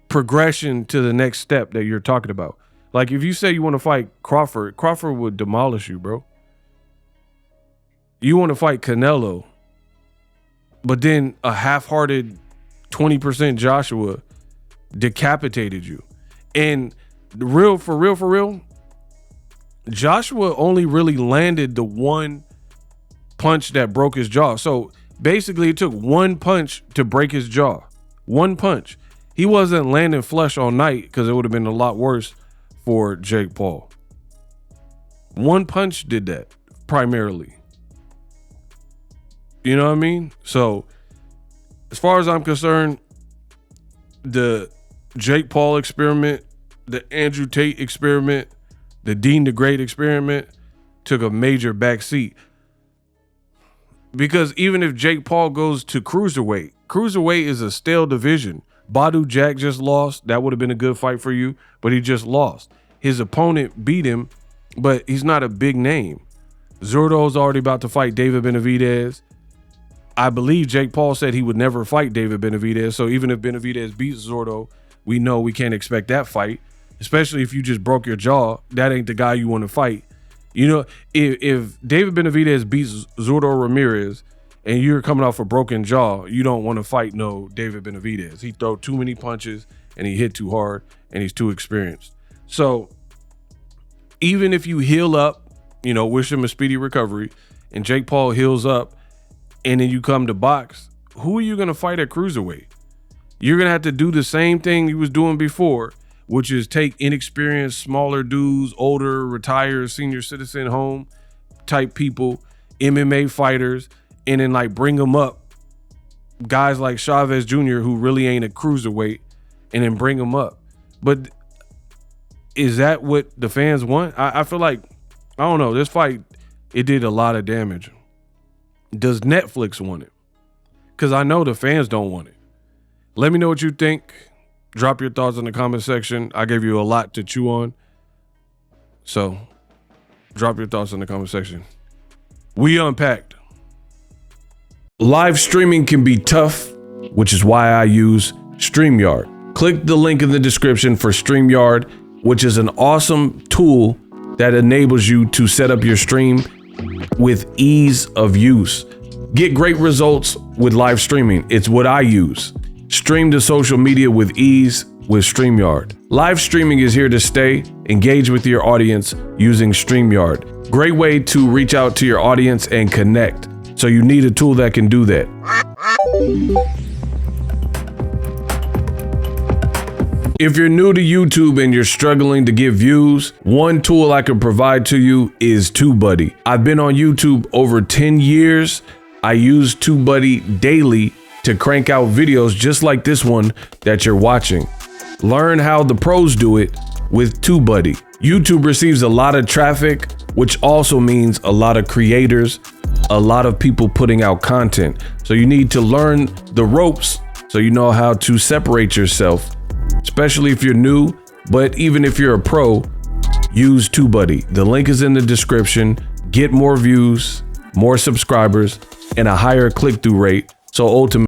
S2: progression to the next step that you're talking about. Like if you say you want to fight Crawford would demolish you, bro. You want to fight Canelo, but then a half-hearted 20% Joshua decapitated you. And for real, Joshua only really landed the one punch that broke his jaw. So basically it took one punch to break his jaw. One punch. He wasn't landing flush all night because it would have been a lot worse for Jake Paul. One punch did that primarily. You know what I mean? So as far as I'm concerned, the Jake Paul experiment, the Andrew Tate experiment, the Dean the Great experiment took a major backseat. Because even if Jake Paul goes to cruiserweight is a stale division. Badu Jack just lost. That would have been a good fight for you, but he just lost. His opponent beat him, but he's not a big name. Zurdo's already about to fight David Benavidez. I believe Jake Paul said he would never fight David Benavidez. So even if Benavidez beats Zurdo, we know we can't expect that fight, especially if you just broke your jaw. That ain't the guy you want to fight. If David Benavidez beats Zurdo Ramirez and you're coming off a broken jaw, you don't want to fight no David Benavidez. He throw too many punches and he hit too hard and he's too experienced. So even if you heal up, wish him a speedy recovery, and Jake Paul heals up, and then you come to box, who are you going to fight at cruiserweight? You're going to have to do the same thing you was doing before, which is take inexperienced, smaller dudes, older, retired, senior citizen home type people, MMA fighters, and then bring them up. Guys like Chavez Jr., who really ain't a cruiserweight, and then bring them up. But is that what the fans want? I feel like, I don't know, this fight, it did a lot of damage. Does Netflix want it? Because I know the fans don't want it. Let me know what you think. Drop your thoughts in the comment section. I gave you a lot to chew on. So, drop your thoughts in the comment section. We unpacked. Live streaming can be tough, which is why I use StreamYard. Click the link in the description for StreamYard, which is an awesome tool that enables you to set up your stream with ease of use. Get great results with live streaming. It's what I use. Stream to social media with ease with StreamYard. Live streaming is here to stay. Engage with your audience using StreamYard. Great way to reach out to your audience and connect. So you need a tool that can do that. If you're new to YouTube and you're struggling to get views, one tool I can provide to you is TubeBuddy. I've been on YouTube over 10 years. I use TubeBuddy daily to crank out videos just like this one that you're watching. Learn how the pros do it with TubeBuddy. YouTube receives a lot of traffic, which also means a lot of creators, a lot of people putting out content. So you need to learn the ropes so you know how to separate yourself especially if you're new. But even if you're a pro, use TubeBuddy. The link is in the description. Get more views, more subscribers, and a higher click-through rate. So ultimately,